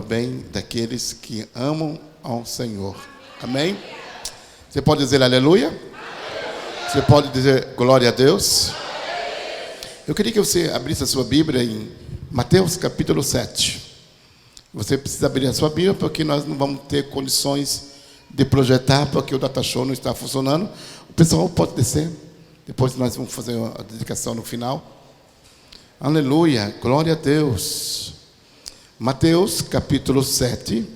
bem daqueles que amam ao Senhor. Amém? Você pode dizer aleluia? Você pode dizer glória a Deus? Eu queria que você abrisse a sua Bíblia em Mateus capítulo 7. Você precisa abrir a sua Bíblia porque nós não vamos ter condições de projetar, porque o data show não está funcionando. O pessoal pode descer. Depois nós vamos fazer a dedicação no final. Aleluia, glória a Deus. Mateus capítulo 7,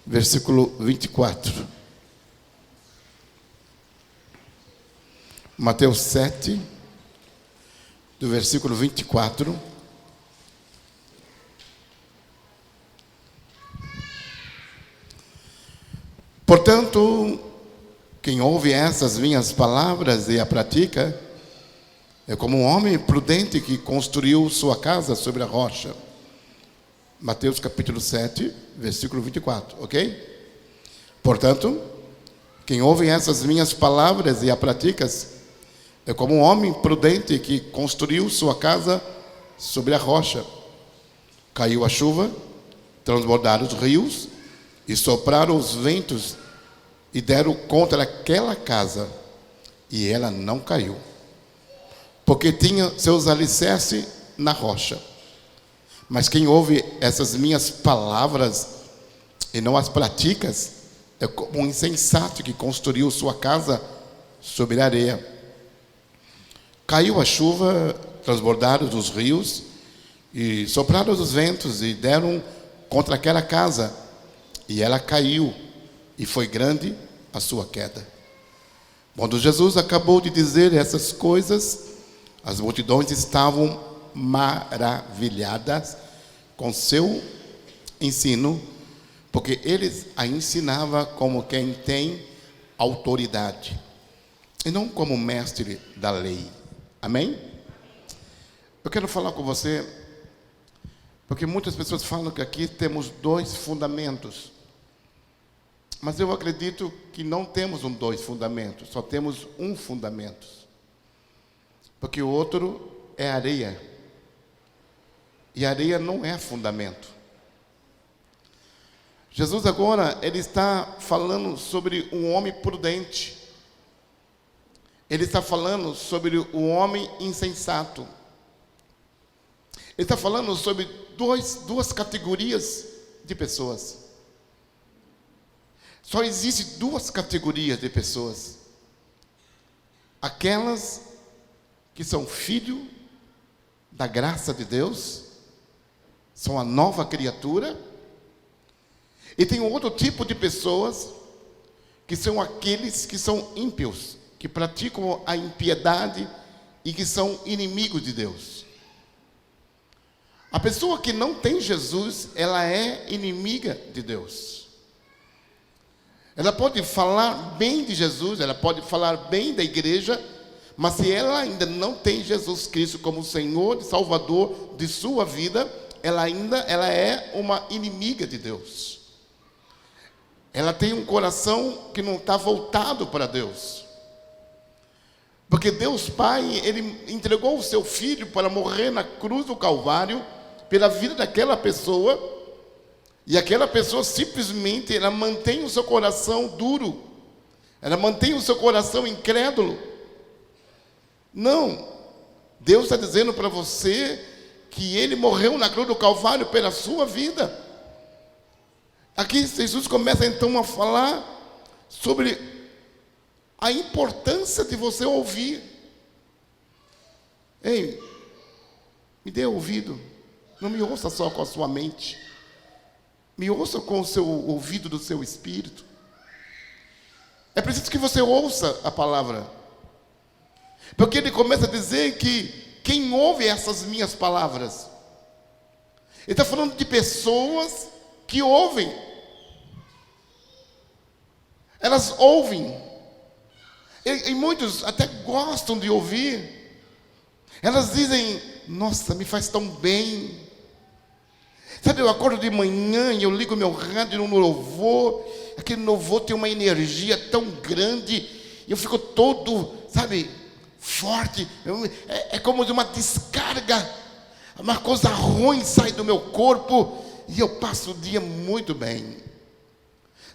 versículo 24. Mateus 7, do versículo 24. Portanto, quem ouve essas minhas palavras e a pratica, é como um homem prudente que construiu sua casa sobre a rocha. Mateus capítulo 7, versículo 24, ok? Portanto, quem ouve essas minhas palavras e a pratica, é como um homem prudente que construiu sua casa sobre a rocha. Caiu a chuva, transbordaram os rios e sopraram os ventos e deram contra aquela casa, e ela não caiu, porque tinha seus alicerces na rocha. Mas quem ouve essas minhas palavras e não as pratica, é como um insensato que construiu sua casa sobre a areia. Caiu a chuva, transbordaram os rios e sopraram os ventos e deram contra aquela casa, e ela caiu, e foi grande a sua queda. Quando Jesus acabou de dizer essas coisas, as multidões estavam maravilhadas com seu ensino, porque ele a ensinava como quem tem autoridade, e não como mestre da lei. Amém? Eu quero falar com você, porque muitas pessoas falam que aqui temos dois fundamentos. Mas eu acredito que não temos dois fundamentos, só temos um fundamento. Porque o outro é areia. E areia não é fundamento. Jesus agora, ele está falando sobre um homem prudente. Ele está falando sobre o homem insensato. Ele está falando sobre duas categorias de pessoas. Só existem duas categorias de pessoas. Aquelas que são filhos da graça de Deus, são a nova criatura. E tem um outro tipo de pessoas, que são aqueles que são ímpios, que praticam a impiedade e que são inimigos de Deus. A pessoa que não tem Jesus, ela é inimiga de Deus. Ela pode falar bem de Jesus, ela pode falar bem da igreja, mas se ela ainda não tem Jesus Cristo como Senhor e Salvador de sua vida, ela é uma inimiga de Deus. Ela tem um coração que não está voltado para Deus. Porque Deus Pai, Ele entregou o seu Filho para morrer na cruz do Calvário, pela vida daquela pessoa, e aquela pessoa simplesmente, ela mantém o seu coração duro, ela mantém o seu coração incrédulo. Não, Deus está dizendo para você que Ele morreu na cruz do Calvário pela sua vida. Aqui Jesus começa então a falar sobre a importância de você ouvir. Ei, me dê ouvido, não me ouça só com a sua mente. Me ouça com o seu ouvido do seu espírito. É preciso que você ouça a palavra. Porque ele começa a dizer que quem ouve essas minhas palavras, ele está falando de pessoas que ouvem. Elas ouvem. E muitos até gostam de ouvir. Elas dizem, nossa, me faz tão bem. Sabe, eu acordo de manhã e eu ligo meu rádio no louvor. Aquele louvor tem uma energia tão grande. E eu fico todo, sabe, forte. É como de uma descarga. Uma coisa ruim sai do meu corpo. e eu passo o dia muito bem.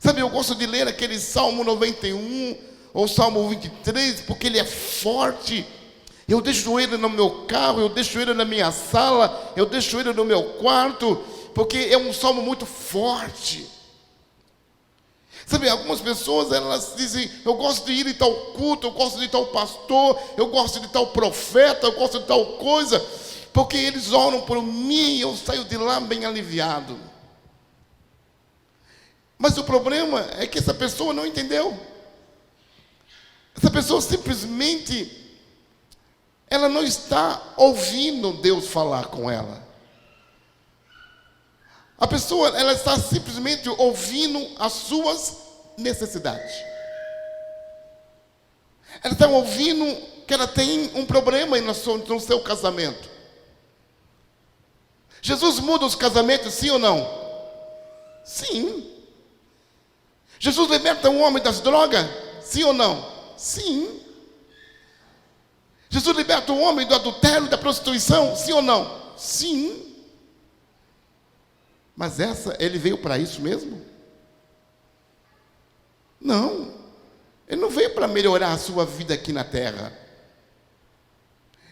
Sabe, eu gosto de ler aquele Salmo 91 ou Salmo 23, porque ele é forte. Eu deixo ele no meu carro, eu deixo ele na minha sala, eu deixo ele no meu quarto, porque é um salmo muito forte. Sabe, algumas pessoas, elas dizem, eu gosto de ir em tal culto, eu gosto de tal pastor, eu gosto de tal profeta, eu gosto de tal coisa, porque eles oram por mim e eu saio de lá bem aliviado. Mas o problema é que essa pessoa não entendeu. Essa pessoa simplesmente, ela não está ouvindo Deus falar com ela. A pessoa, ela está simplesmente ouvindo as suas necessidades. Ela está ouvindo que ela tem um problema no seu casamento. Jesus muda os casamentos, sim ou não? Sim. Jesus liberta um homem das drogas, sim ou não? Sim. Jesus liberta um homem do adultério, da prostituição, sim ou não? Sim. Mas ele veio para isso mesmo? Não. Ele não veio para melhorar a sua vida aqui na terra.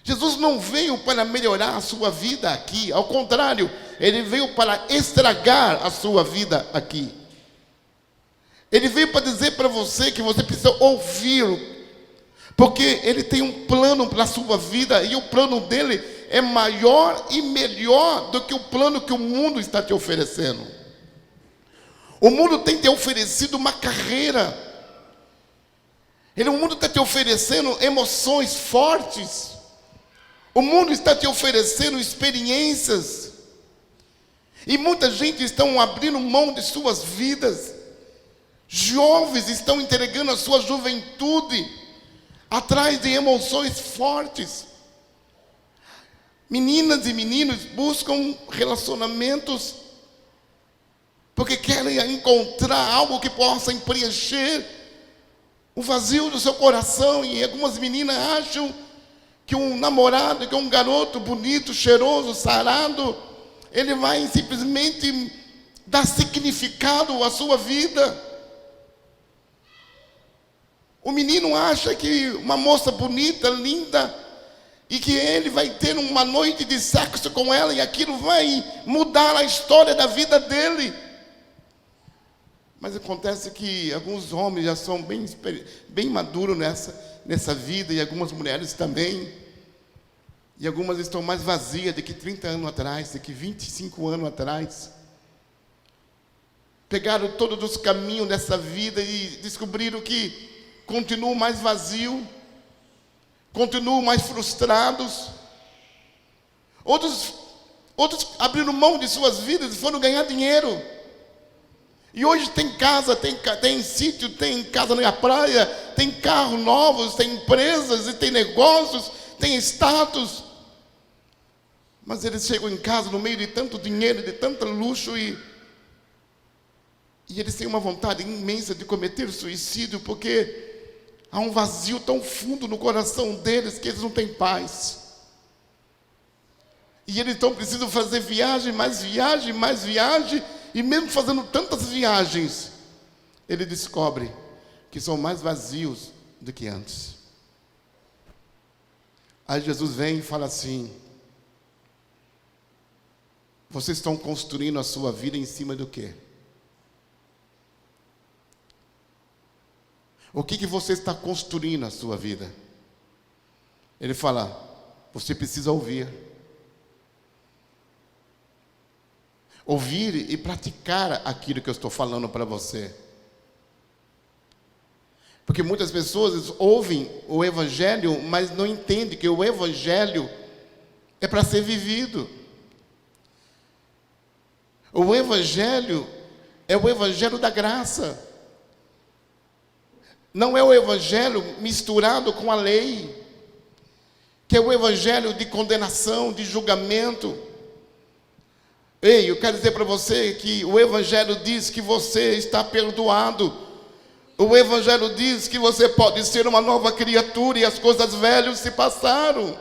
Jesus não veio para melhorar a sua vida aqui. Ao contrário, ele veio para estragar a sua vida aqui. Ele veio para dizer para você que você precisa ouvir, porque ele tem um plano para a sua vida, e o plano dele é maior e melhor do que o plano que o mundo está te oferecendo. O mundo tem te oferecido uma carreira. O mundo está te oferecendo emoções fortes. O mundo está te oferecendo experiências. E muita gente está abrindo mão de suas vidas. Jovens estão entregando a sua juventude atrás de emoções fortes. Meninas e meninos buscam relacionamentos porque querem encontrar algo que possa preencher o vazio do seu coração. E algumas meninas acham que um namorado, que um garoto bonito, cheiroso, sarado, ele vai simplesmente dar significado à sua vida. O menino acha que uma moça bonita, linda, e que ele vai ter uma noite de sexo com ela, e aquilo vai mudar a história da vida dele. Mas acontece que alguns homens já são bem maduros nessa vida, e algumas mulheres também. E algumas estão mais vazias do que 30 anos atrás, do que 25 anos atrás. Pegaram todos os caminhos dessa vida e descobriram que continuam mais vazios, continuam mais frustrados. Outros abriram mão de suas vidas e foram ganhar dinheiro. E hoje tem casa, tem sítio, tem casa na praia, tem carros novos, tem empresas e tem negócios, tem status. Mas eles chegam em casa no meio de tanto dinheiro, de tanto luxo, e eles têm uma vontade imensa de cometer suicídio, porque há um vazio tão fundo no coração deles que eles não têm paz. E eles então precisam fazer viagem, mais viagem, mais viagem. E mesmo fazendo tantas viagens, ele descobre que são mais vazios do que antes. Aí Jesus vem e fala assim: vocês estão construindo a sua vida em cima do quê? O que você está construindo a sua vida? Ele fala: você precisa ouvir. Ouvir e praticar aquilo que eu estou falando para você. Porque muitas pessoas ouvem o Evangelho, mas não entendem que o Evangelho é para ser vivido. O Evangelho é o Evangelho da graça. Não é o Evangelho misturado com a lei, que é o Evangelho de condenação, de julgamento. Ei, eu quero dizer para você que o Evangelho diz que você está perdoado. O Evangelho diz que você pode ser uma nova criatura e as coisas velhas se passaram.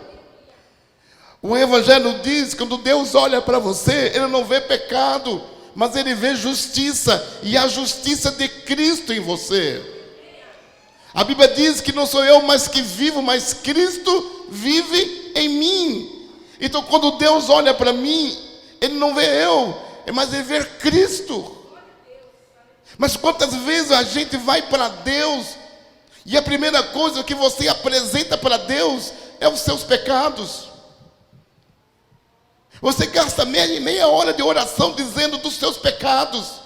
O Evangelho diz que quando Deus olha para você, Ele não vê pecado. mas ele vê justiça, e a justiça de Cristo em você. A Bíblia diz que não sou eu mais que vivo, mas Cristo vive em mim. Então quando Deus olha para mim, Ele não vê eu, mas Ele vê Cristo. Mas quantas vezes a gente vai para Deus, e a primeira coisa que você apresenta para Deus é os seus pecados. Você gasta meia hora de oração dizendo dos seus pecados.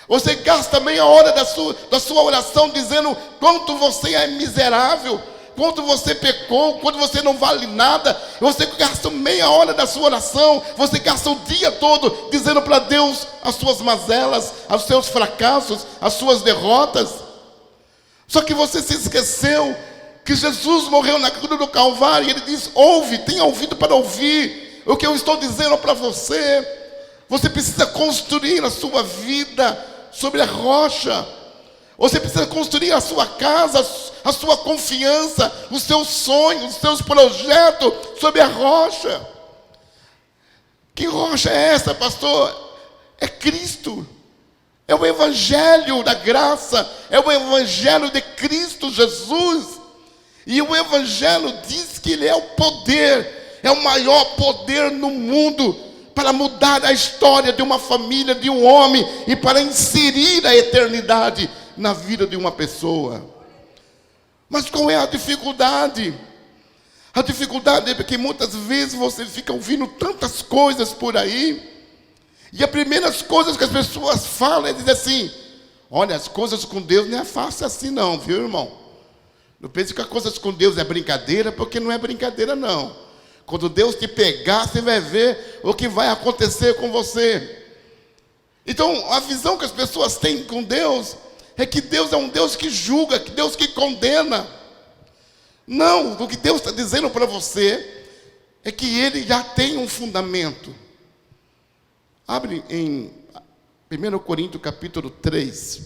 Você gasta meia hora da sua oração dizendo quanto você é miserável, quanto você pecou, quanto você não vale nada. Você gasta meia hora da sua oração, você gasta o dia todo dizendo para Deus as suas mazelas, os seus fracassos, as suas derrotas. Só que você se esqueceu que Jesus morreu na cruz do Calvário e Ele diz: ouve, tenha ouvido para ouvir o que eu estou dizendo para você. Você precisa construir a sua vida sobre a rocha. Você precisa construir a sua casa, a sua confiança, os seus sonhos, os seus projetos sobre a rocha. Que rocha é essa, pastor? É Cristo. É o Evangelho da graça. É o Evangelho de Cristo Jesus. E o Evangelho diz que Ele é o poder, é o maior poder no mundo para mudar a história de uma família, de um homem, e para inserir a eternidade na vida de uma pessoa. Mas qual é a dificuldade? A dificuldade é porque muitas vezes você fica ouvindo tantas coisas por aí, e as primeiras coisas que as pessoas falam é dizer assim: olha, as coisas com Deus não é fácil assim não, viu, irmão? Não pense que as coisas com Deus é brincadeira, porque não é brincadeira não. Quando Deus te pegar, você vai ver o que vai acontecer com você. Então, a visão que as pessoas têm com Deus é que Deus é um Deus que julga, que Deus que condena. Não, o que Deus está dizendo para você é que Ele já tem um fundamento. Abre em 1 Coríntios capítulo 3,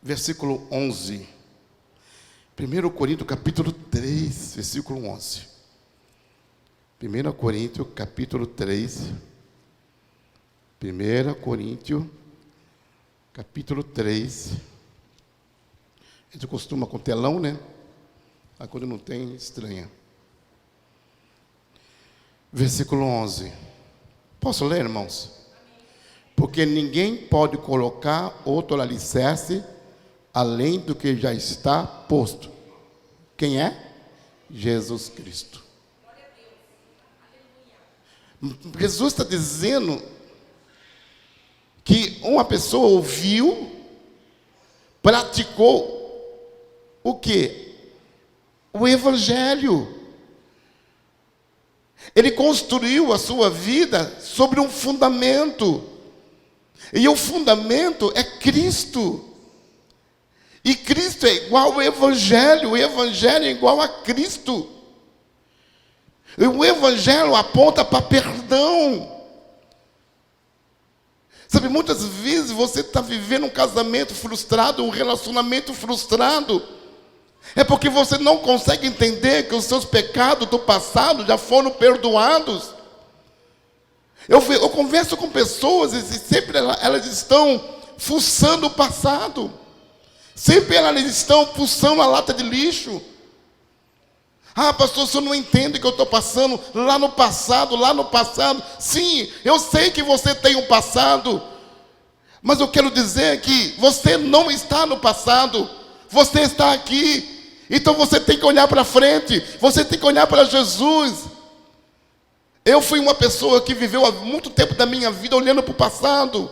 versículo 11. 1 Coríntios capítulo 3, versículo 11. 1 Coríntios capítulo 3. 1 Coríntios capítulo 3. A gente costuma com telão, né? Mas quando não tem, estranha. Versículo 11. Posso ler, irmãos? Porque ninguém pode colocar outro alicerce além do que já está posto. Quem é? Jesus Cristo. Jesus está dizendo que uma pessoa ouviu, praticou o quê? O Evangelho. Ele construiu a sua vida sobre um fundamento. E o fundamento é Cristo. E Cristo é igual ao Evangelho. O Evangelho é igual a Cristo. O Evangelho aponta para perdão. Sabe, muitas vezes você está vivendo um casamento frustrado, um relacionamento frustrado. É porque você não consegue entender que os seus pecados do passado já foram perdoados. Eu converso com pessoas e sempre elas estão fuçando o passado. Sempre elas estão fuçando a lata de lixo. Ah, pastor, o senhor não entende que eu estou passando lá no passado, lá no passado. Sim, eu sei que você tem um passado. Mas eu quero dizer que você não está no passado. Você está aqui. Então você tem que olhar para frente. Você tem que olhar para Jesus. Eu fui uma pessoa que viveu há muito tempo da minha vida olhando para o passado.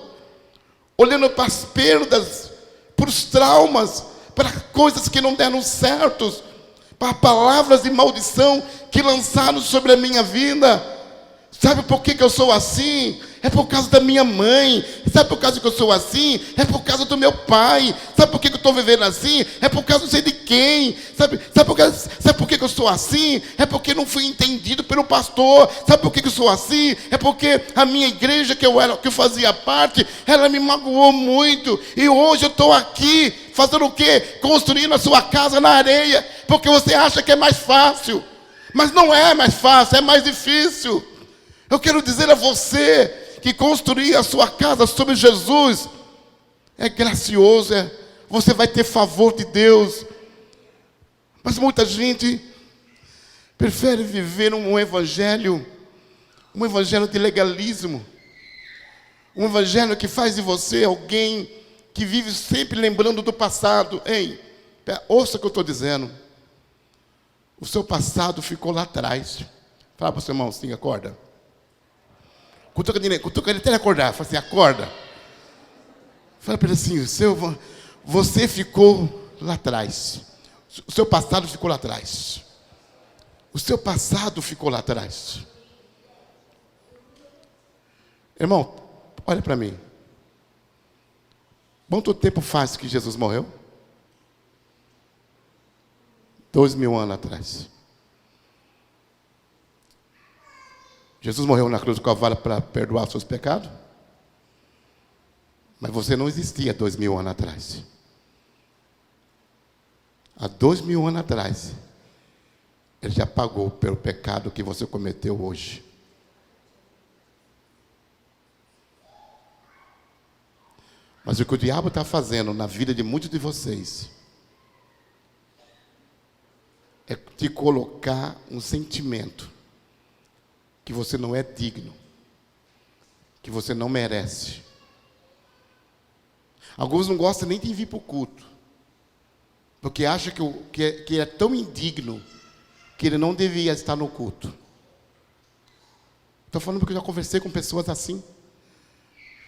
Olhando para as perdas, para os traumas, para coisas que não deram certo, para palavras de maldição que lançaram sobre a minha vida. Sabe por que eu sou assim? É por causa da minha mãe. Sabe por causa que eu sou assim? É por causa do meu pai. Sabe por que eu estou vivendo assim? É por causa não sei de quem. Sabe por que eu sou assim? É porque não fui entendido pelo pastor. Sabe por que eu sou assim? É porque a minha igreja que eu fazia parte, ela me magoou muito. E hoje eu estou aqui fazendo o quê? Construindo a sua casa na areia. Porque você acha que é mais fácil. Mas não é mais fácil, é mais difícil. Eu quero dizer a você que construir a sua casa sobre Jesus é gracioso, você vai ter favor de Deus. Mas muita gente prefere viver um evangelho de legalismo, um evangelho que faz de você alguém que vive sempre lembrando do passado. Ei, ouça o que eu estou dizendo. O seu passado ficou lá atrás. Fala para o seu irmão assim, acorda. Cutuca ele até ele acordar. Fala assim, acorda. Fala para ele assim, você ficou lá atrás. O seu passado ficou lá atrás. O seu passado ficou lá atrás. Irmão, olha para mim. Quanto tempo faz que Jesus morreu? 2000 anos atrás. Jesus morreu na cruz do Calvário para perdoar os seus pecados? Mas você não existia 2000 anos atrás. Há 2000 anos atrás, Ele já pagou pelo pecado que você cometeu hoje. Mas o que o diabo está fazendo na vida de muitos de vocês é te colocar um sentimento que você não é digno, que você não merece. Alguns não gostam nem de vir para o culto, porque acham que é tão indigno que ele não devia estar no culto. Estou falando porque eu já conversei com pessoas assim.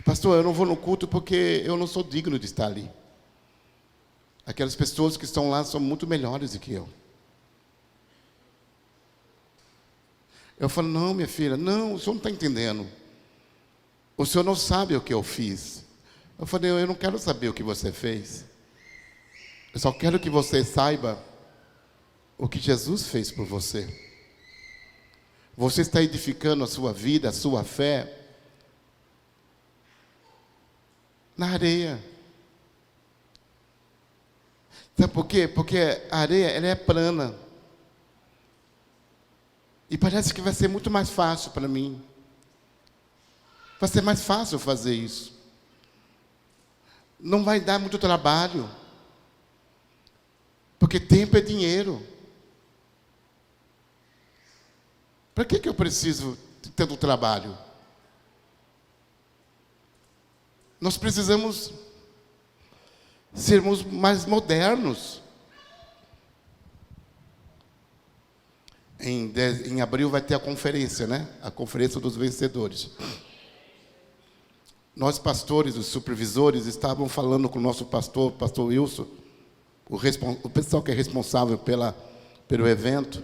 Pastor, eu não vou no culto porque eu não sou digno de estar ali. Aquelas pessoas que estão lá são muito melhores do que eu. Eu falo, não, minha filha, não, o senhor não está entendendo. O senhor não sabe o que eu fiz. Eu falei, eu não quero saber o que você fez. Eu só quero que você saiba o que Jesus fez por você. Você está edificando a sua vida, a sua fé, na areia. Sabe por quê? Porque a areia, ela é plana. E parece que vai ser muito mais fácil para mim. Vai ser mais fácil fazer isso. Não vai dar muito trabalho. Porque tempo é dinheiro. Para que eu preciso de tanto trabalho? Nós precisamos sermos mais modernos. Em abril vai ter a conferência, né? A conferência dos vencedores. Nós pastores, os supervisores, estavam falando com o nosso pastor Wilson, o pessoal que é responsável pelo evento.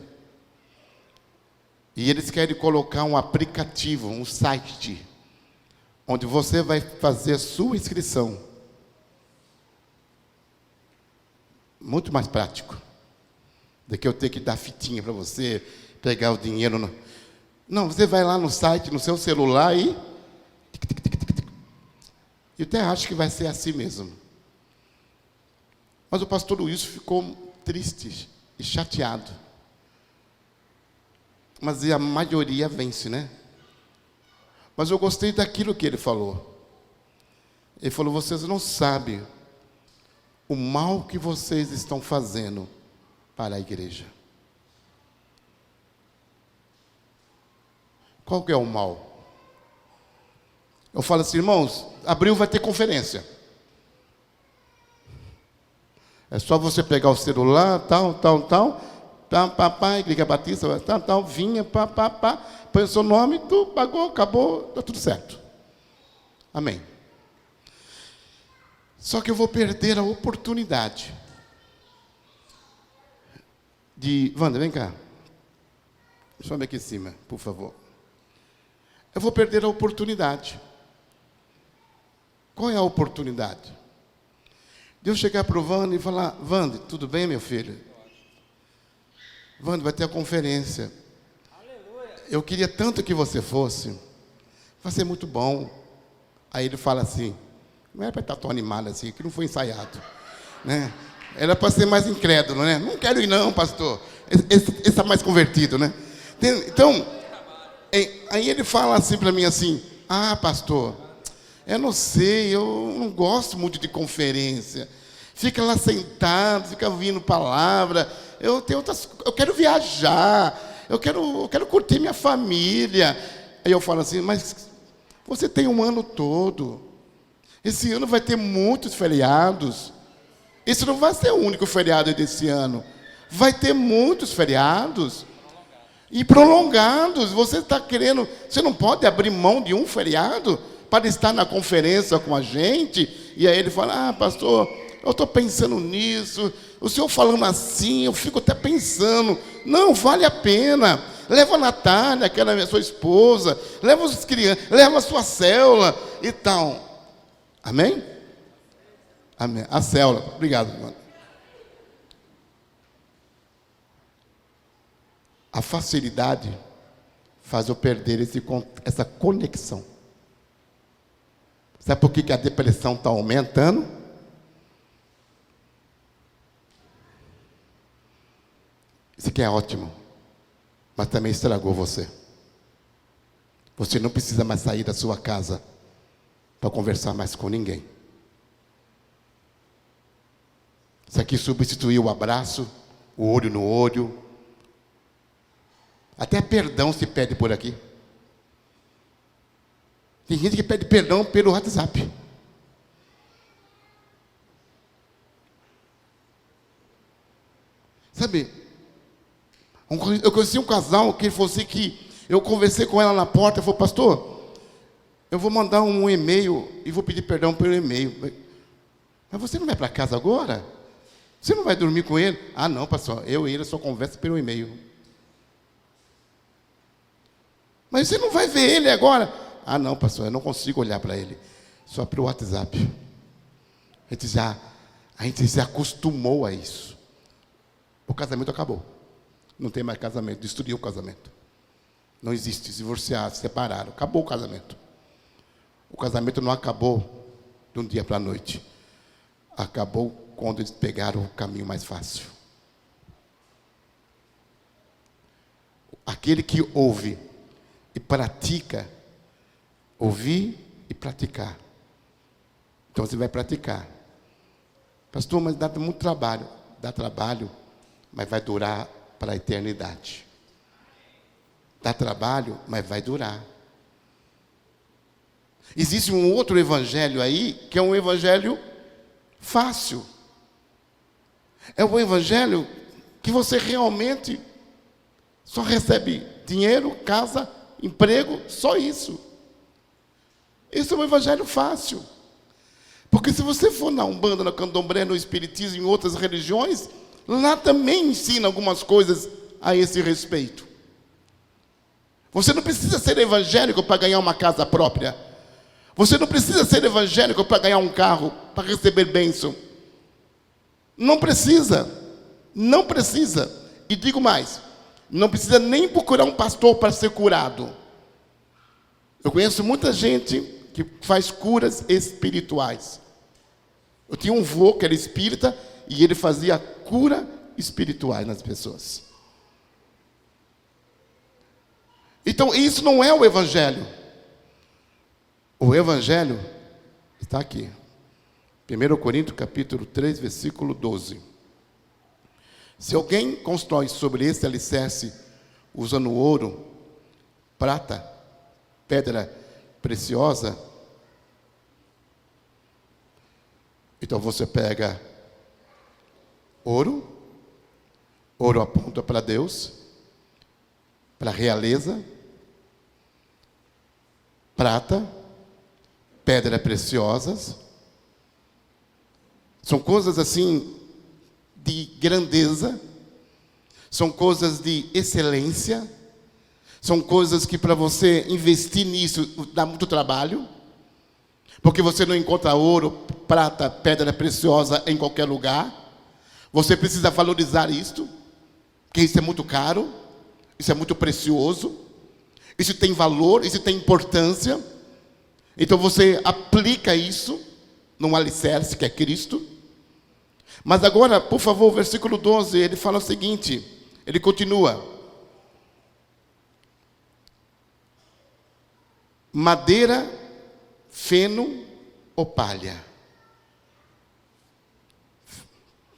E eles querem colocar um aplicativo, um site, onde você vai fazer a sua inscrição. Muito mais prático do que eu ter que dar fitinha para você, pegar o dinheiro. Não, você vai lá no site, no seu celular e... Eu até acho que vai ser assim mesmo. Mas o pastor Luiz ficou triste e chateado. Mas a maioria vence, né? Mas eu gostei daquilo que ele falou. Ele falou, vocês não sabem o mal que vocês estão fazendo para a igreja. Qual que é o mal? Eu falo assim, irmãos, abril vai ter conferência. É só você pegar o celular, Igreja Batista, vinha, põe o seu nome, tu pagou, acabou, está tudo certo. Amém. Só que eu vou perder a oportunidade de... Wanda, vem cá. Sobe aqui em cima, por favor. Eu vou perder a oportunidade. Qual é a oportunidade? De eu chegar para o Wanda e falar, Wanda, tudo bem, meu filho? Wanda, vai ter a conferência. Eu queria tanto que você fosse. Vai ser muito bom. Aí ele fala assim, não é para estar tão animado assim, que não foi ensaiado. Né? Era para ser mais incrédulo, né? Não quero ir não, pastor. Esse está mais convertido, né? Então, aí ele fala assim para mim assim, Ah, pastor, eu não sei, eu não gosto muito de conferência. Fica lá sentado, fica ouvindo palavra. Eu quero viajar, eu quero curtir minha família. Aí eu falo assim, mas você tem um ano todo. Esse ano vai ter muitos feriados. Esse não vai ser o único feriado desse ano. Vai ter muitos feriados. E prolongados. Você não pode abrir mão de um feriado para estar na conferência com a gente. E aí ele fala, pastor, eu estou pensando nisso. O senhor falando assim, eu fico até pensando. Não, vale a pena. Leva a Natália, que era a sua esposa. Leva as crianças, leva a sua célula e tal. Amém? Amém. A célula. Obrigado, mano. A facilidade faz eu perder essa conexão. Sabe por que a depressão está aumentando? Isso aqui é ótimo, mas também estragou você. Você não precisa mais sair da sua casa para conversar mais com ninguém. Isso aqui substituiu o abraço, o olho no olho. Até perdão se pede por aqui. Tem gente que pede perdão pelo WhatsApp. Sabe, eu conheci um casal que ele falou assim que eu conversei com ela na porta, eu falei, pastor, eu vou mandar um e-mail e vou pedir perdão pelo e-mail. Mas você não vai para casa agora? Você não vai dormir com ele? Ah, não, pastor, eu e ele só conversa pelo e-mail. Mas você não vai ver ele agora? Ah, não, pastor, eu não consigo olhar para ele. Só pelo WhatsApp. A gente já acostumou a isso. O casamento acabou. Não tem mais casamento, destruiu o casamento. Não existe, se divorciaram, se separaram. Acabou o casamento. O casamento não acabou de um dia para a noite. Acabou quando eles pegaram o caminho mais fácil. Aquele que ouve e pratica, ouvir e praticar. Então você vai praticar. Pastor, mas dá muito trabalho. Dá trabalho, mas vai durar para a eternidade. Dá trabalho, mas vai durar. Existe um outro evangelho aí, que é um evangelho fácil. É um evangelho que você realmente só recebe dinheiro, casa, emprego, só isso. Esse é um evangelho fácil. Porque se você for na Umbanda, na Candomblé, no Espiritismo, em outras religiões, lá também ensina algumas coisas a esse respeito. Você não precisa ser evangélico para ganhar uma casa própria. Você não precisa ser evangélico para ganhar um carro, para receber bênção. Não precisa. Não precisa. E digo mais, não precisa nem procurar um pastor para ser curado. Eu conheço muita gente que faz curas espirituais. Eu tinha um vô que era espírita e ele fazia cura espiritual nas pessoas. Então, isso não é o evangelho. O evangelho está aqui. 1 Coríntios, capítulo 3, versículo 12. Se alguém constrói sobre esse alicerce usando ouro, prata, pedra preciosa, então você pega ouro aponta para Deus, para a realeza, prata, pedras preciosas, são coisas assim de grandeza, são coisas de excelência, são coisas que para você investir nisso dá muito trabalho, porque você não encontra ouro, prata, pedra preciosa em qualquer lugar. Você precisa valorizar isto, porque isso é muito caro, isso é muito precioso, isso tem valor, isso tem importância. Então você aplica isso num alicerce que é Cristo. Mas agora, por favor, o versículo 12, ele fala o seguinte, ele continua. Madeira, feno ou palha?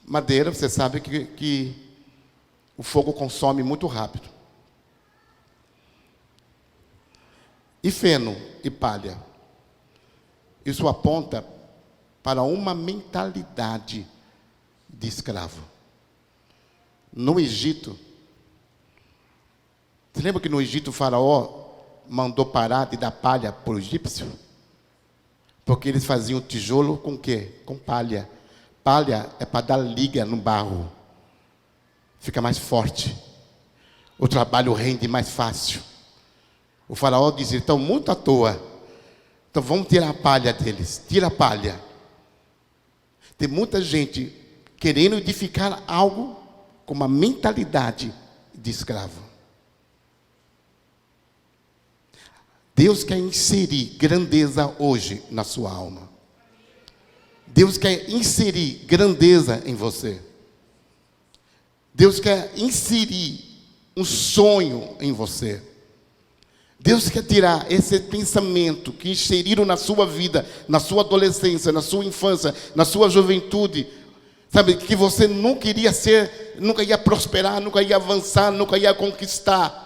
Madeira, você sabe que o fogo consome muito rápido. E feno e palha? Isso aponta para uma mentalidade de escravo. No Egito, você lembra que no Egito o faraó mandou parar de dar palha para o egípcio? Porque eles faziam tijolo com o quê? Com palha. Palha é para dar liga no barro. Fica mais forte. O trabalho rende mais fácil. O faraó dizia, estão muito à toa. Então vamos tirar a palha deles. Tira a palha. Tem muita gente querendo edificar algo com uma mentalidade de escravo. Deus quer inserir grandeza hoje na sua alma. Deus quer inserir grandeza em você. Deus quer inserir um sonho em você. Deus quer tirar esse pensamento que inseriram na sua vida, na sua adolescência, na sua infância, na sua juventude. Sabe, que você nunca iria ser, nunca ia prosperar, nunca ia avançar, nunca ia conquistar.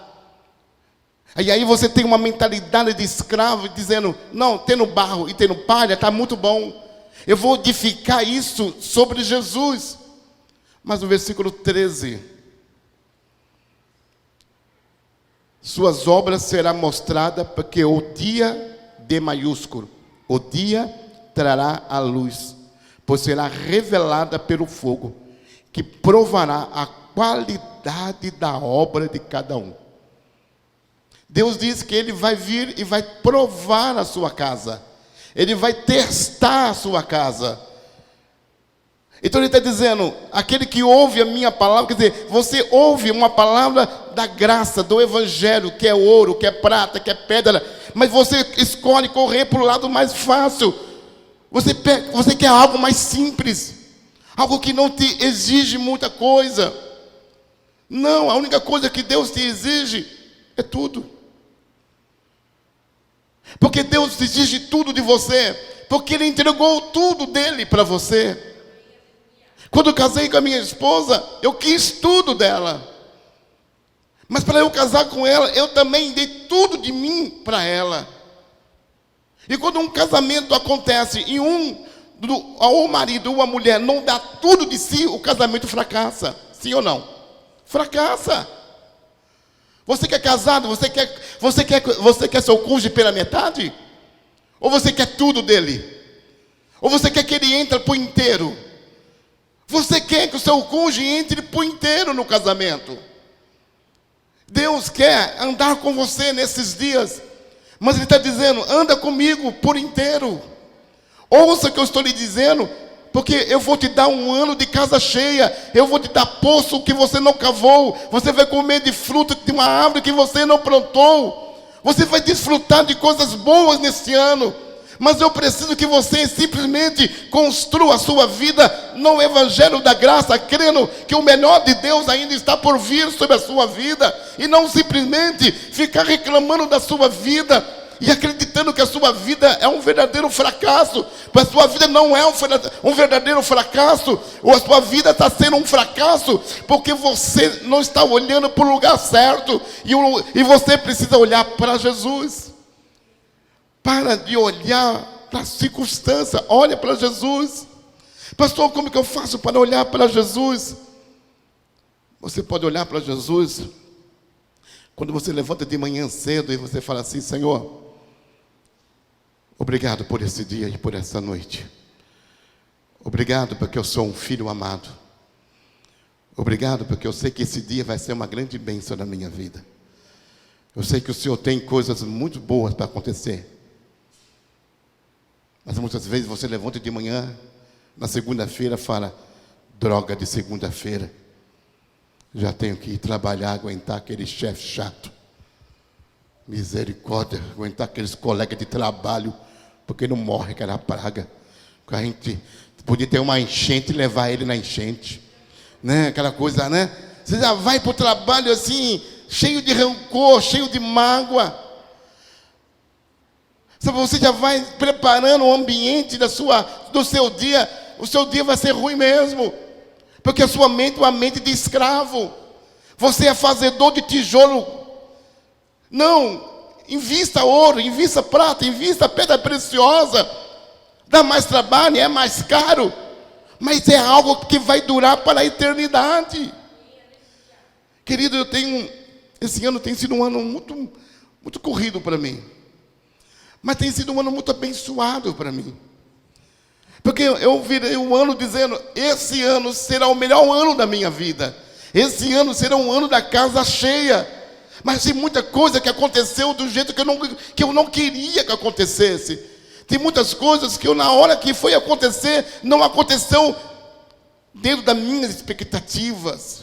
E aí você tem uma mentalidade de escravo, dizendo, não, tendo barro e tendo palha, está muito bom. Eu vou edificar isso sobre Jesus. Mas no versículo 13, suas obras serão mostradas, porque o dia, D maiúsculo, o dia trará a luz, pois será revelada pelo fogo, que provará a qualidade da obra de cada um. Deus diz que Ele vai vir e vai provar a sua casa. Ele vai testar a sua casa. Então Ele está dizendo, aquele que ouve a minha palavra, quer dizer, você ouve uma palavra da graça, do Evangelho, que é ouro, que é prata, que é pedra, mas você escolhe correr para o lado mais fácil. Você quer algo mais simples, algo que não te exige muita coisa. Não, a única coisa que Deus te exige é tudo. Porque Deus exige tudo de você, porque Ele entregou tudo dele para você. Quando eu casei com a minha esposa, eu quis tudo dela. Mas para eu casar com ela, eu também dei tudo de mim para ela. E quando um casamento acontece e ou o marido ou a mulher não dá tudo de si, o casamento fracassa. Sim ou não? Fracassa. Você que é casado, você quer seu cônjuge pela metade? Ou você quer tudo dele? Ou você quer que ele entre por inteiro? Você quer que o seu cônjuge entre por inteiro no casamento? Deus quer andar com você nesses dias, mas Ele está dizendo, anda comigo por inteiro. Ouça o que eu estou lhe dizendo, porque eu vou te dar um ano de casa cheia, eu vou te dar poço que você não cavou, você vai comer de fruto de uma árvore que você não plantou, você vai desfrutar de coisas boas nesse ano. Mas eu preciso que você simplesmente construa a sua vida no Evangelho da Graça, crendo que o melhor de Deus ainda está por vir sobre a sua vida, e não simplesmente ficar reclamando da sua vida e acreditando que a sua vida é um verdadeiro fracasso. Mas a sua vida não é um verdadeiro fracasso, ou a sua vida está sendo um fracasso porque você não está olhando para o lugar certo, e você precisa olhar para Jesus. Para de olhar para a circunstância, olha para Jesus. Pastor, como que eu faço para olhar para Jesus? Você pode olhar para Jesus quando você levanta de manhã cedo e você fala assim, Senhor, obrigado por esse dia e por essa noite. Obrigado porque eu sou um filho amado. Obrigado porque eu sei que esse dia vai ser uma grande bênção na minha vida. Eu sei que o Senhor tem coisas muito boas para acontecer. Mas muitas vezes você levanta de manhã, na segunda-feira, fala, droga de segunda-feira. Já tenho que ir trabalhar, aguentar aquele chefe chato. Misericórdia, aguentar aqueles colegas de trabalho, porque não morre aquela praga. A gente podia ter uma enchente e levar ele na enchente. Né? Aquela coisa, né? Você já vai para o trabalho assim, cheio de rancor, cheio de mágoa. Sabe, você já vai preparando o ambiente do seu dia. O seu dia vai ser ruim mesmo. Porque a sua mente é uma mente de escravo. Você é fazedor de tijolo. Não, invista ouro, invista prata, invista pedra preciosa. Dá mais trabalho, é mais caro. Mas é algo que vai durar para a eternidade. Querido, esse ano tem sido um ano muito, muito corrido para mim. Mas tem sido um ano muito abençoado para mim. Porque eu virei um ano dizendo, esse ano será o melhor ano da minha vida. Esse ano será um ano da casa cheia. Mas tem muita coisa que aconteceu do jeito que eu não queria que acontecesse. Tem muitas coisas que na hora que foi acontecer, não aconteceu dentro das minhas expectativas.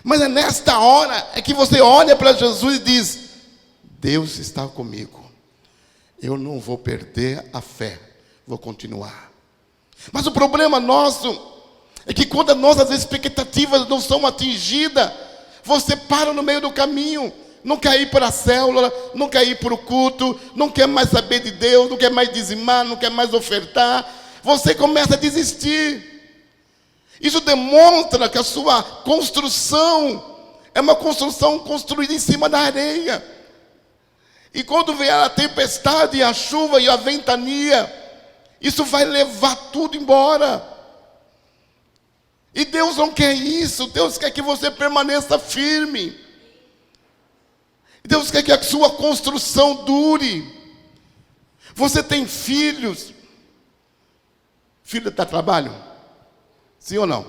Mas é nesta hora é que você olha para Jesus e diz, Deus está comigo. Eu não vou perder a fé, vou continuar. Mas o problema nosso é que quando as nossas expectativas não são atingidas, você para no meio do caminho, não quer ir para a célula, não quer ir para o culto, não quer mais saber de Deus, não quer mais dizimar, não quer mais ofertar. Você começa a desistir. Isso demonstra que a sua construção é uma construção construída em cima da areia. E quando vier a tempestade, e a chuva e a ventania, isso vai levar tudo embora. E Deus não quer isso. Deus quer que você permaneça firme. Deus quer que a sua construção dure. Você tem filhos. Filho dá trabalho? Sim ou não?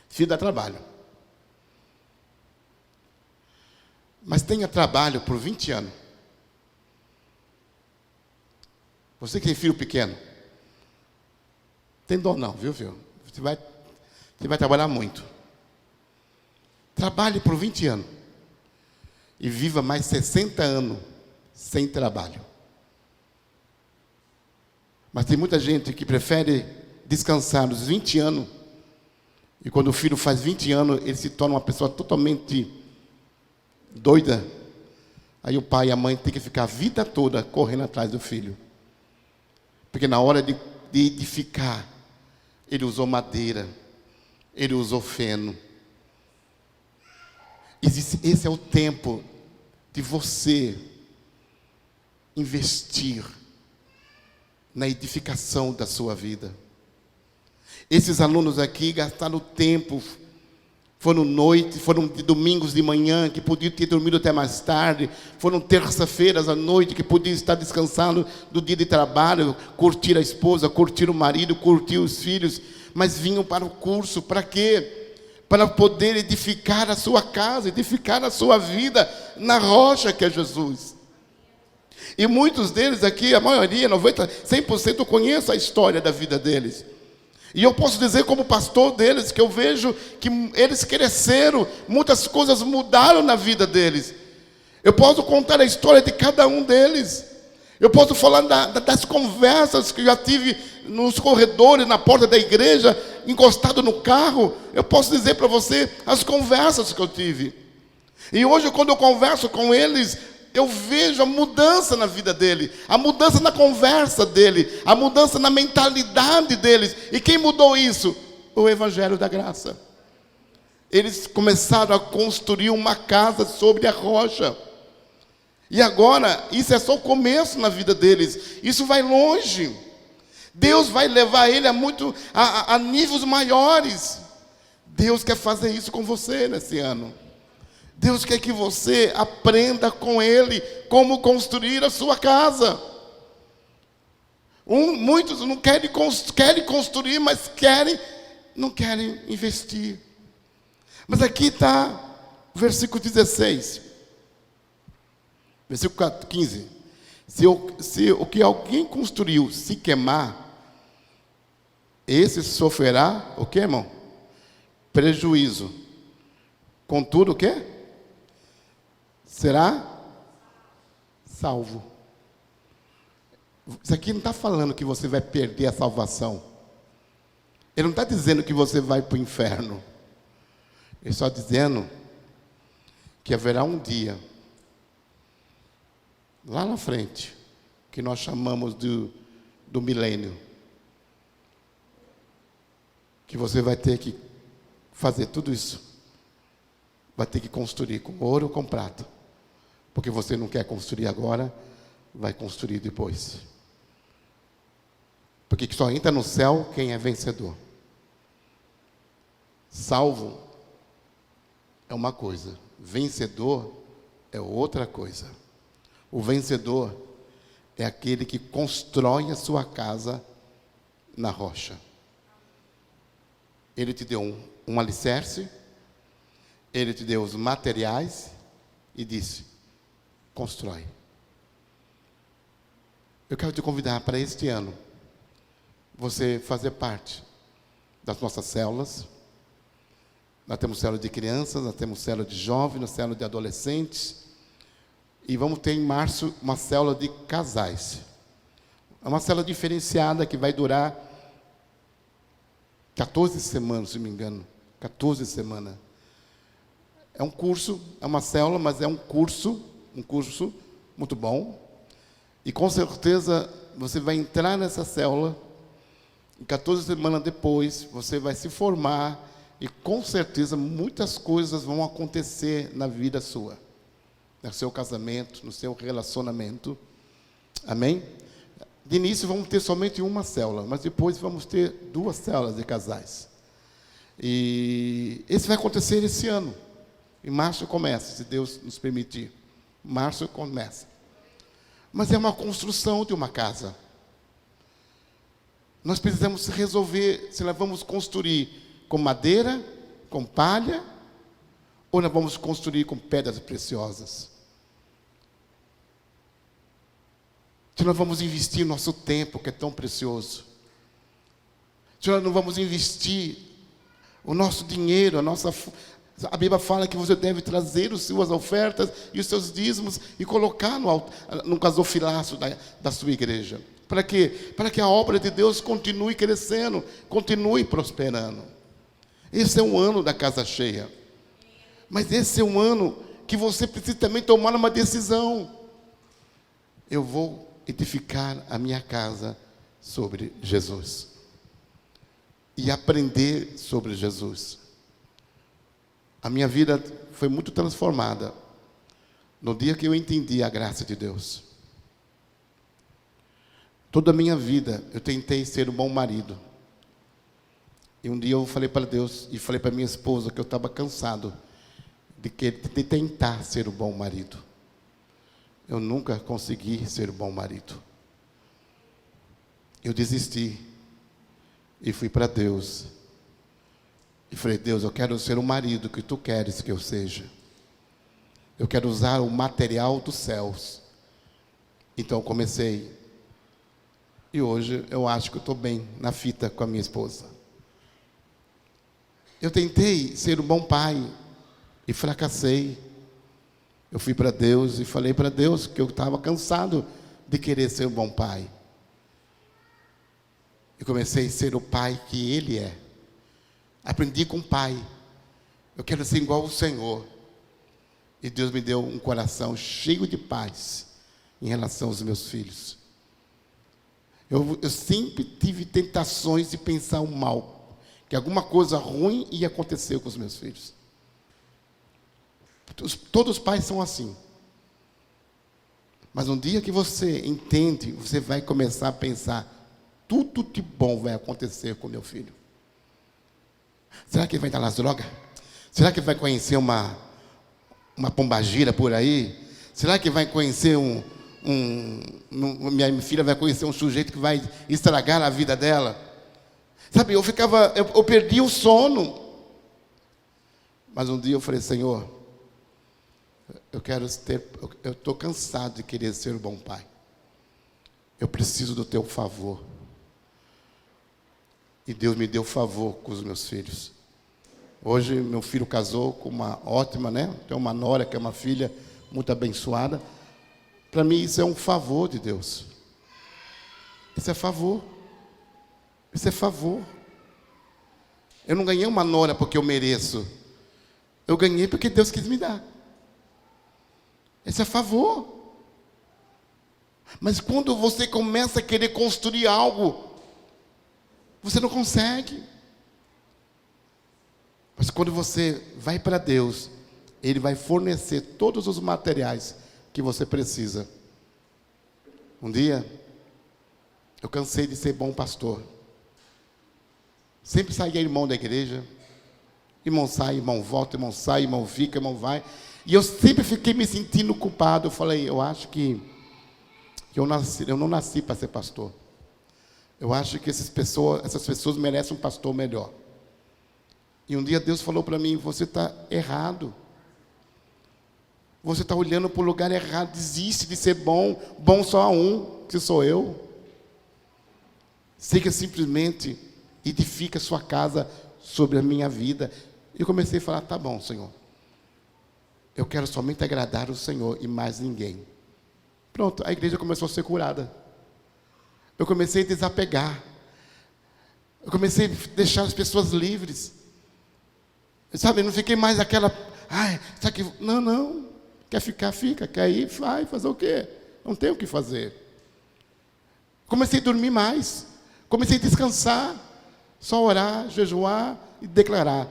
Filho dá trabalho. Mas tenha trabalho por 20 anos. Você que tem filho pequeno, tem dor não, viu, filho? Você vai trabalhar muito. Trabalhe por 20 anos. E viva mais 60 anos sem trabalho. Mas tem muita gente que prefere descansar nos 20 anos. E quando o filho faz 20 anos, ele se torna uma pessoa totalmente doida. Aí o pai e a mãe têm que ficar a vida toda correndo atrás do filho. Porque na hora de edificar, ele usou madeira, ele usou feno. Esse é o tempo de você investir na edificação da sua vida. Esses alunos aqui gastaram tempo, foram de domingos de manhã, que podiam ter dormido até mais tarde, foram terça-feiras à noite, que podiam estar descansando do dia de trabalho, curtir a esposa, curtir o marido, curtir os filhos, mas vinham para o curso, para quê? Para poder edificar a sua casa, edificar a sua vida na rocha que é Jesus. E muitos deles aqui, a maioria, 100% eu conheço a história da vida deles. E eu posso dizer como pastor deles, que eu vejo que eles cresceram, muitas coisas mudaram na vida deles. Eu posso contar a história de cada um deles. Eu posso falar das conversas que eu já tive nos corredores, na porta da igreja, encostado no carro. Eu posso dizer para você as conversas que eu tive. E hoje, quando eu converso com eles, eu vejo a mudança na vida dele, a mudança na conversa dele, a mudança na mentalidade deles. E quem mudou isso? O Evangelho da Graça. Eles começaram a construir uma casa sobre a rocha. E agora, isso é só o começo na vida deles. Isso vai longe. Deus vai levar ele a níveis maiores. Deus quer fazer isso com você nesse ano. Deus quer que você aprenda com Ele como construir a sua casa. Muitos não querem construir, mas não querem investir. Mas aqui está o versículo 16. Versículo 15. Se o que alguém construiu se queimar, esse sofrerá o quê, irmão? Prejuízo. Contudo, o quê? Será salvo. Isso aqui não está falando que você vai perder a salvação. Ele não está dizendo que você vai para o inferno. Ele está dizendo que haverá um dia, lá na frente, que nós chamamos do milênio. Que você vai ter que fazer tudo isso. Vai ter que construir com ouro ou com prata. Porque você não quer construir agora, vai construir depois. Porque só entra no céu quem é vencedor. Salvo é uma coisa, vencedor é outra coisa. O vencedor é aquele que constrói a sua casa na rocha. Ele te deu um alicerce, ele te deu os materiais e disse: constrói. Eu quero te convidar para este ano você fazer parte das nossas células. Nós temos célula de crianças, nós temos célula de jovens, nós temos célula de adolescentes. E vamos ter em março uma célula de casais. É uma célula diferenciada que vai durar 14 semanas, se não me engano. 14 semanas. É um curso, é uma célula, mas é um curso muito bom. E com certeza você vai entrar nessa célula, e 14 semanas depois você vai se formar, e com certeza muitas coisas vão acontecer na vida sua, no seu casamento, no seu relacionamento. Amém? De início vamos ter somente uma célula, mas depois vamos ter 2 células de casais. E isso vai acontecer esse ano. Em março começa, se Deus nos permitir. Março começa. Mas é uma construção de uma casa. Nós precisamos resolver se nós vamos construir com madeira, com palha, ou nós vamos construir com pedras preciosas. Se nós vamos investir nosso tempo, que é tão precioso. Se nós não vamos investir o nosso dinheiro, a Bíblia fala que você deve trazer as suas ofertas e os seus dízimos e colocar no gasofilaço da sua igreja. Para quê? Para que a obra de Deus continue crescendo, continue prosperando. Esse é um ano da casa cheia. Mas esse é um ano que você precisa também tomar uma decisão. Eu vou edificar a minha casa sobre Jesus. E aprender sobre Jesus. A minha vida foi muito transformada no dia que eu entendi a graça de Deus. Toda a minha vida eu tentei ser um bom marido. E um dia eu falei para Deus e falei para minha esposa que eu estava cansado de tentar ser um bom marido. Eu nunca consegui ser um bom marido. Eu desisti e fui para Deus. E falei: Deus, eu quero ser o marido que Tu queres que eu seja. Eu quero usar o material dos céus. Então eu comecei. E hoje eu acho que eu estou bem na fita com a minha esposa. Eu tentei ser um bom pai e fracassei. Eu fui para Deus e falei para Deus que eu estava cansado de querer ser um bom pai. E comecei a ser o pai que Ele é. Aprendi com o pai. Eu quero ser igual ao Senhor. E Deus me deu um coração cheio de paz em relação aos meus filhos. Eu sempre tive tentações de pensar o mal, que alguma coisa ruim ia acontecer com os meus filhos. Todos os pais são assim. Mas um dia que você entende, você vai começar a pensar: tudo de bom vai acontecer com meu filho. Será que ele vai dar nas drogas? Será que ele vai conhecer uma pombagira por aí? Será que vai conhecer minha filha vai conhecer um sujeito que vai estragar a vida dela? Sabe, eu perdi o sono. Mas um dia eu falei: Senhor, eu estou cansado de querer ser um bom pai. Eu preciso do Teu favor. E Deus me deu favor com os meus filhos. Hoje meu filho casou com uma ótima, tem uma nora que é uma filha muito abençoada. Para mim isso é um favor de Deus. Isso é favor. Isso é favor. Eu não ganhei uma nora porque eu mereço. Eu ganhei porque Deus quis me dar. Esse é favor. Mas quando você começa a querer construir algo, você não consegue. Mas quando você vai para Deus, Ele vai fornecer todos os materiais que você precisa. Um dia, eu cansei de ser bom pastor. Sempre saía irmão da igreja. Irmão sai, irmão volta, irmão sai, irmão fica, irmão vai. E eu sempre fiquei me sentindo culpado. Eu falei, eu acho que eu não nasci para ser pastor. Eu acho que essas pessoas merecem um pastor melhor. E um dia Deus falou para mim, você está errado. Você está olhando para o lugar errado. Desiste de ser bom. Bom só há um, que sou eu. Siga simplesmente, edifica sua casa sobre a minha vida. E eu comecei a falar, tá bom, Senhor. Eu quero somente agradar o Senhor e mais ninguém. Pronto, a igreja começou a ser curada. Eu comecei a desapegar. Eu comecei a deixar as pessoas livres. Sabe, não fiquei mais aquela... Ai, sabe que... Não. Quer ficar, fica. Quer ir, vai. Fazer o quê? Não tem o que fazer. Comecei a dormir mais. Comecei a descansar. Só orar, jejuar e declarar.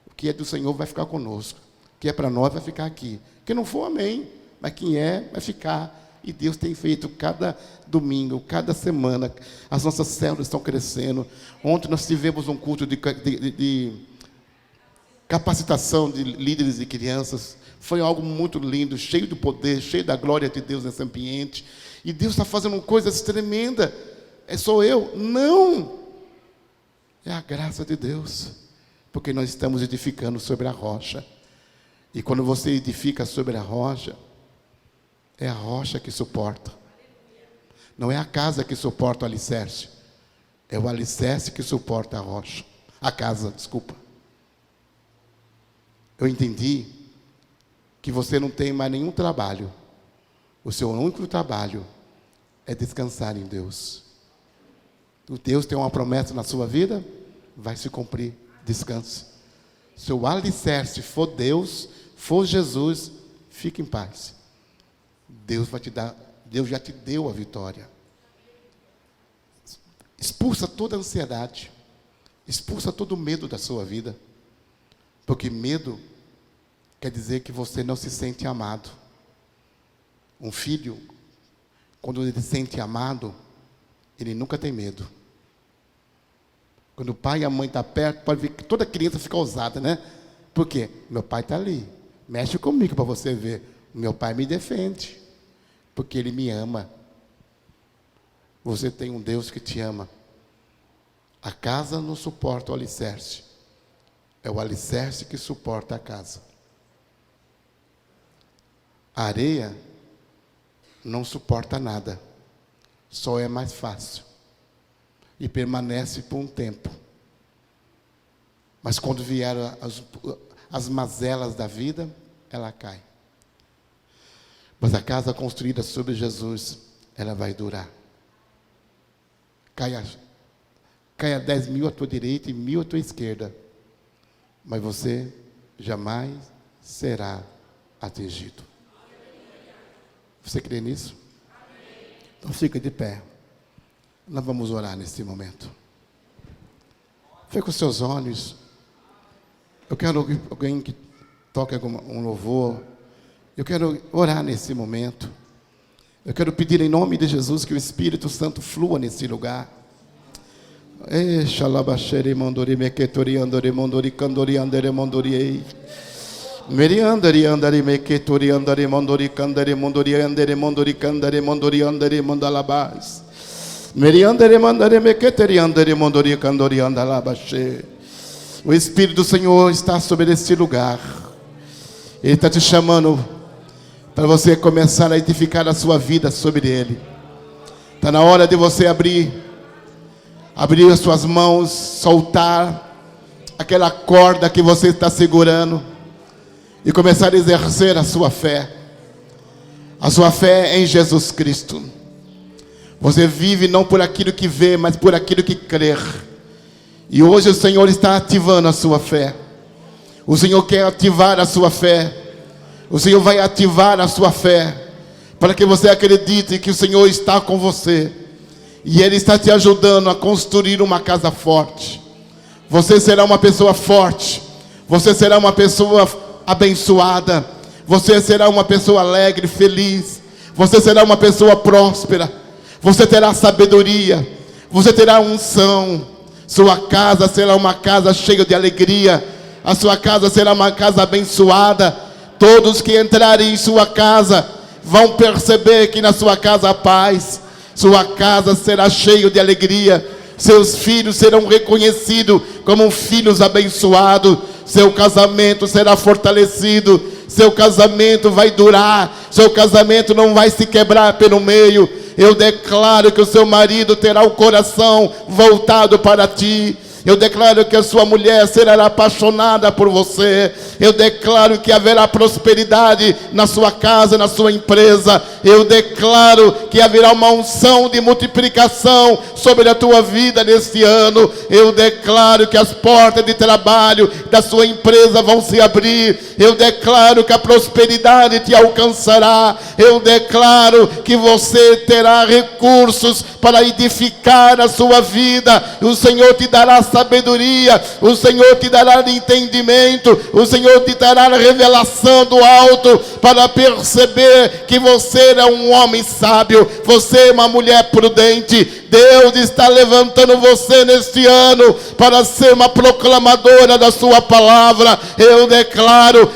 O que é do Senhor vai ficar conosco. O que é para nós vai ficar aqui. Que não for, amém. Mas quem é, vai ficar. E Deus tem feito cada domingo, cada semana. As nossas células estão crescendo. Ontem nós tivemos um culto de capacitação de líderes e crianças. Foi algo muito lindo, cheio do poder, cheio da glória de Deus nesse ambiente. E Deus está fazendo coisas tremendas. Sou eu? Não! É a graça de Deus. Porque nós estamos edificando sobre a rocha. E quando você edifica sobre a rocha, é a rocha que suporta. Não é a casa que suporta o alicerce. É o alicerce que suporta a rocha. A casa, desculpa. Eu entendi que você não tem mais nenhum trabalho. O seu único trabalho é descansar em Deus. O Deus tem uma promessa na sua vida, vai se cumprir. Descanse. Se o alicerce for Deus, for Jesus, fique em paz. Deus vai te dar, Deus já te deu a vitória. Expulsa toda a ansiedade. Expulsa todo o medo da sua vida. Porque medo quer dizer que você não se sente amado. Um filho, quando ele se sente amado, ele nunca tem medo. Quando o pai e a mãe estão perto, pode ver que toda criança fica ousada, né? Por quê? Meu pai está ali. Mexe comigo para você ver. Meu pai me defende. Porque Ele me ama. Você tem um Deus que te ama. A casa não suporta o alicerce. É o alicerce que suporta a casa. A areia não suporta nada. Só é mais fácil. E permanece por um tempo. Mas quando vieram as mazelas da vida, ela cai. Mas a casa construída sobre Jesus, ela vai durar. Caia 10 mil à tua direita e 1000 à tua esquerda. Mas você jamais será atingido. Você crê nisso? Então fica de pé. Nós vamos orar nesse momento. Feche os seus olhos. Eu quero alguém que toque um louvor. Eu quero orar nesse momento. Eu quero pedir em nome de Jesus que o Espírito Santo flua nesse lugar. O Espírito do Senhor está sobre esse lugar. Ele está te chamando para você começar a edificar a sua vida sobre Ele. Está na hora de você abrir as suas mãos, soltar aquela corda que você está segurando e começar a exercer a sua fé. A sua fé em Jesus Cristo. Você vive não por aquilo que vê, mas por aquilo que crer. E hoje o Senhor está ativando a sua fé. O Senhor quer ativar a sua fé. O Senhor vai ativar a sua fé para que você acredite que o Senhor está com você. E Ele está te ajudando a construir uma casa forte. Você será uma pessoa forte. Você será uma pessoa abençoada. Você será uma pessoa alegre, feliz. Você será uma pessoa próspera. Você terá sabedoria. Você terá unção. Sua casa será uma casa cheia de alegria. A sua casa será uma casa abençoada. Todos que entrarem em sua casa vão perceber que na sua casa há paz. Sua casa será cheia de alegria. Seus filhos serão reconhecidos como filhos abençoados. Seu casamento será fortalecido. Seu casamento vai durar. Seu casamento não vai se quebrar pelo meio. Eu declaro que o seu marido terá o coração voltado para ti. Eu declaro que a sua mulher será apaixonada por você. Eu declaro que haverá prosperidade na sua casa, na sua empresa. Eu declaro que haverá uma unção de multiplicação sobre a tua vida neste ano. Eu declaro que as portas de trabalho da sua empresa vão se abrir. Eu declaro que a prosperidade te alcançará. Eu declaro que você terá recursos para edificar a sua vida. O Senhor te dará sabedoria, o Senhor te dará entendimento, o Senhor te dará revelação do alto, para perceber que você é um homem sábio, você é uma mulher prudente. Deus está levantando você neste ano para ser uma proclamadora da sua palavra. Eu declaro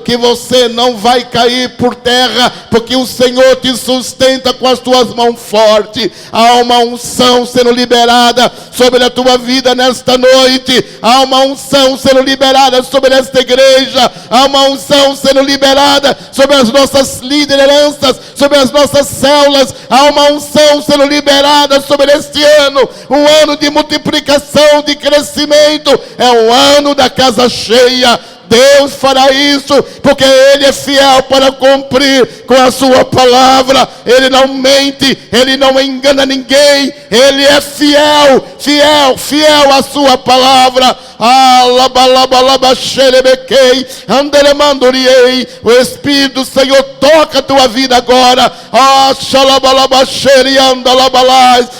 que você não vai cair por terra, porque o Senhor te sustenta com as tuas mãos fortes. Há uma unção sendo liberada sobre a tua vida nesta noite. Há uma unção sendo liberada sobre esta igreja. Há uma unção sendo liberada sobre as nossas lideranças, sobre as nossas células. Há uma unção sendo liberada sobre este ano. Um ano de multiplicação, de crescimento. É um ano da casa cheia. Deus fará isso, porque Ele é fiel para cumprir com a sua palavra. Ele não mente, Ele não engana ninguém. Ele é fiel à sua palavra. O Espírito do Senhor toca a tua vida agora.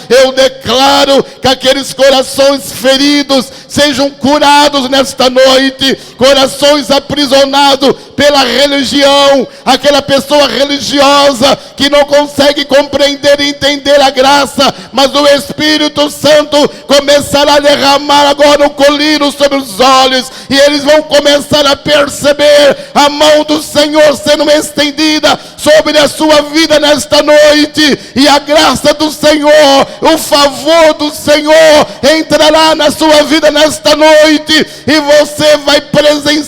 Eu declaro que aqueles corações feridos sejam curados nesta noite. Corações aprisionados pela religião, aquela pessoa religiosa que não consegue compreender e entender a graça, mas o Espírito Santo começará a derramar agora o colírio sobre os olhos, e eles vão começar a perceber a mão do Senhor sendo estendida sobre a sua vida nesta noite, e a graça do Senhor, o favor do Senhor entrará na sua vida nesta noite, e você vai presenciar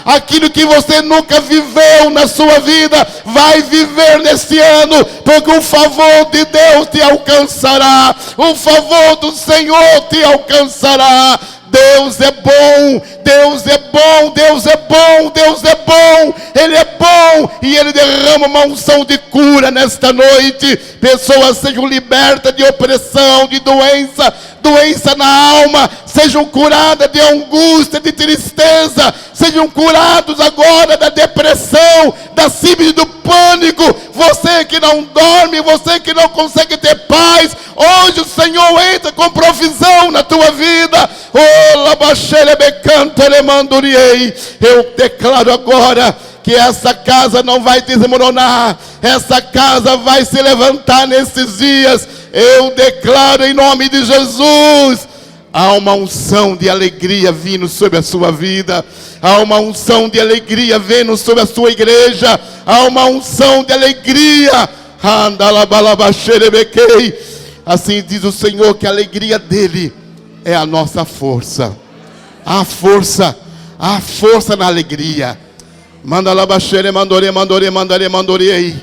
aquilo que você nunca viveu na sua vida. Vai viver neste ano, porque o favor de Deus te alcançará, o favor do Senhor te alcançará. Deus é bom, Deus é bom, Deus é bom, Deus é bom. Ele é bom e Ele derrama uma unção de cura nesta noite. Pessoas sejam libertas de opressão, de doença na alma, sejam curadas de angústia, de tristeza, sejam curados agora da depressão, da síndrome do pânico. Você que não dorme, você que não consegue ter paz, hoje o Senhor entra com provisão na tua vida. Eu declaro agora que essa casa não vai desmoronar, essa casa vai se levantar nesses dias. Eu declaro em nome de Jesus, há uma unção de alegria vindo sobre a sua vida, há uma unção de alegria vindo sobre a sua igreja, há uma unção de alegria. Assim diz o Senhor, que a alegria dele é a nossa força. Há força na alegria. Manda lá baixere, mandore, mandore, mandore, mandore aí.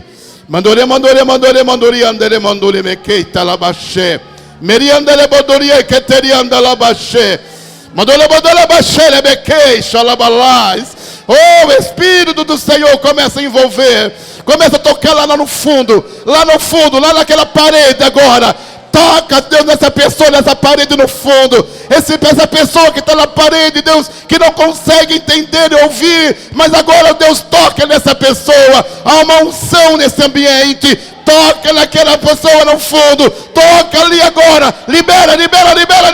Mandore, mandore, mandore, mandore, andere, mandore, mequeita lá baixê. Meriandele bodoria, que terianda lá baixê. Mandole, mandole, baixere, mequeixa lá balás. Oh, o Espírito do Senhor começa a envolver. Começa a tocar lá no fundo, lá naquela parede agora. Toca, Deus, nessa pessoa, nessa parede no fundo. Essa pessoa que está na parede, Deus, que não consegue entender e ouvir. Mas agora, Deus, toca nessa pessoa. Há uma unção nesse ambiente. Toca naquela pessoa no fundo. Toca ali agora. Libera ali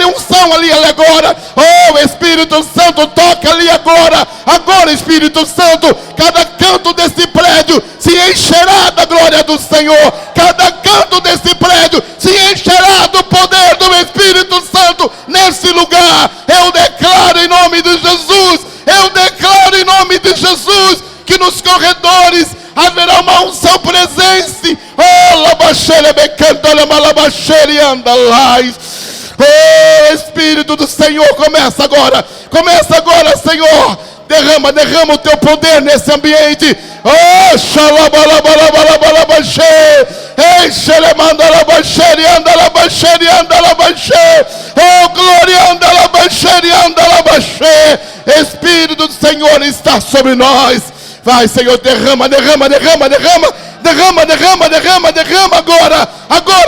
unção ali agora. Oh, Espírito Santo, toca ali agora. Agora, Espírito Santo, cada canto desse prédio se encherá da glória do Senhor. Cada canto desse prédio se encherá do poder do Espírito Santo nesse lugar. Eu declaro em nome de Jesus. Eu declaro em nome de Jesus que nos corredores haverá uma unção presente. Oh, labaxere becanta, labaxere andalais. Oh, Espírito do Senhor, começa agora, Senhor. Derrama o teu poder nesse ambiente. Oh, xalabalabalabalabalabaxê. Ei, xelemandalabaxere andalabaxere andalabaxê. Oh, glória andalabaxere andalabaxê. Espírito do Senhor está sobre nós. Vai, Senhor, derrama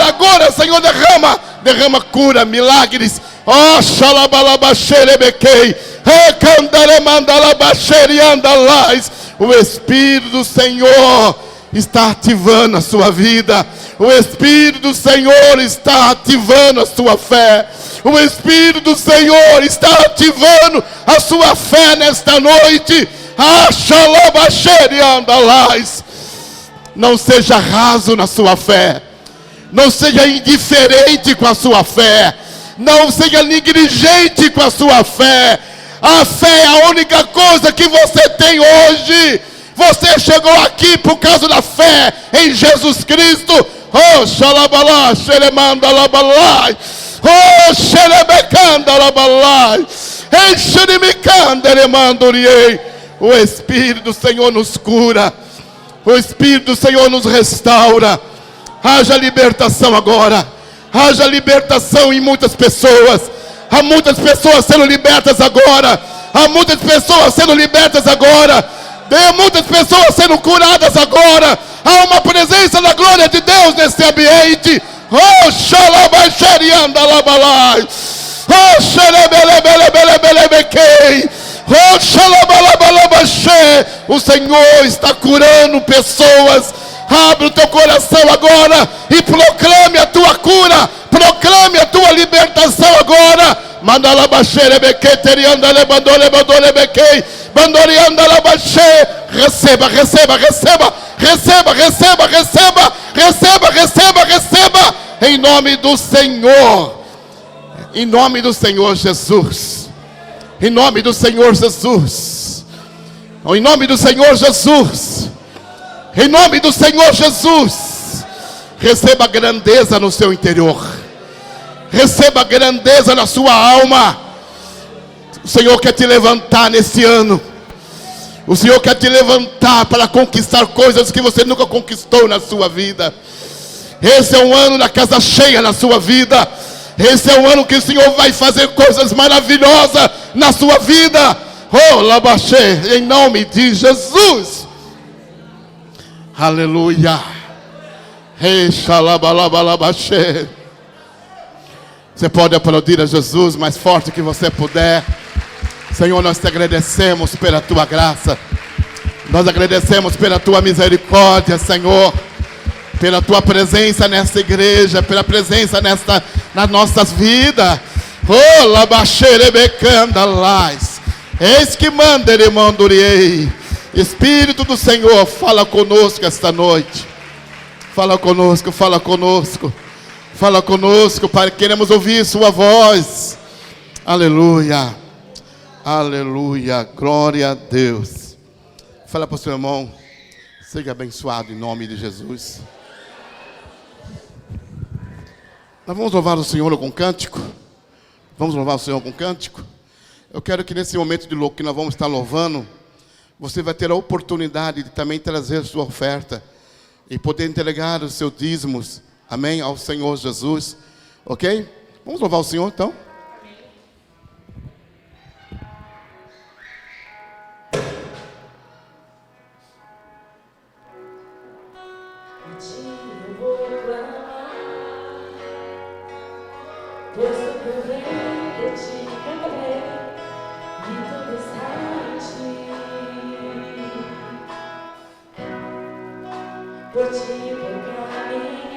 agora, Senhor, derrama cura, milagres. Oh, xalabalabaxerebequei, recandaremandalabaxeriandalais. O Espírito do Senhor está ativando a sua vida. O Espírito do Senhor está ativando a sua fé. O Espírito do Senhor está ativando a sua fé nesta noite. Não seja raso na sua fé. Não seja indiferente com a sua fé. Não seja negligente com a sua fé. A fé é a única coisa que você tem hoje. Você chegou aqui por causa da fé em Jesus Cristo. Oh, xalabalá, xeremandalabalai. Oh, xerebecandalabalai. Enxerimicandere. O Espírito do Senhor nos cura. O Espírito do Senhor nos restaura. Haja libertação agora. Haja libertação em muitas pessoas. Há muitas pessoas sendo libertas agora. Há muitas pessoas sendo libertas agora. Há muitas pessoas sendo curadas agora. Há uma presença da glória de Deus nesse ambiente. Oh, xalabaxeriandalabalai. Oh, xerebelebelebelebequei. Oh, xalabalabalabachê. O Senhor está curando pessoas. Abre o teu coração agora e proclame a tua cura. Proclame a tua libertação agora. Mandalabaxerebequei, teriandalebandolebandolebekei, bandoriandalabaxê. Receba. Em nome do Senhor. Em nome do Senhor Jesus. Em nome do Senhor Jesus. Em nome do Senhor Jesus. Em nome do Senhor Jesus. Receba grandeza no seu interior. Receba grandeza na sua alma. O Senhor quer te levantar nesse ano. O Senhor quer te levantar para conquistar coisas que você nunca conquistou na sua vida. Esse é um ano da casa cheia na sua vida. Esse é um ano que o Senhor vai fazer coisas maravilhosas na sua vida. Oh, labaxê, em nome de Jesus. Aleluia. Ei, xalabalabaxê. Você pode aplaudir a Jesus mais forte que você puder. Senhor, nós te agradecemos pela tua graça. Nós agradecemos pela tua misericórdia, Senhor. Pela tua presença nessa igreja, pela presença nas nossas vidas. Oh, labaxerebecandalais. Eis que manderemanduriei. Espírito do Senhor, fala conosco esta noite. Fala conosco. Fala conosco, Pai. Queremos ouvir sua voz. Aleluia. Aleluia. Glória a Deus. Fala para o seu irmão. Seja abençoado em nome de Jesus. Nós vamos louvar o Senhor com cântico. Vamos louvar o Senhor com cântico. Eu quero que nesse momento de que nós vamos estar louvando, você vai ter a oportunidade de também trazer sua oferta e poder entregar os seus dízimos, amém, ao Senhor Jesus, ok? Vamos louvar o Senhor então? pois tudo vem de ti, cantarei, e tudo está em ti. Por ti, por caminho.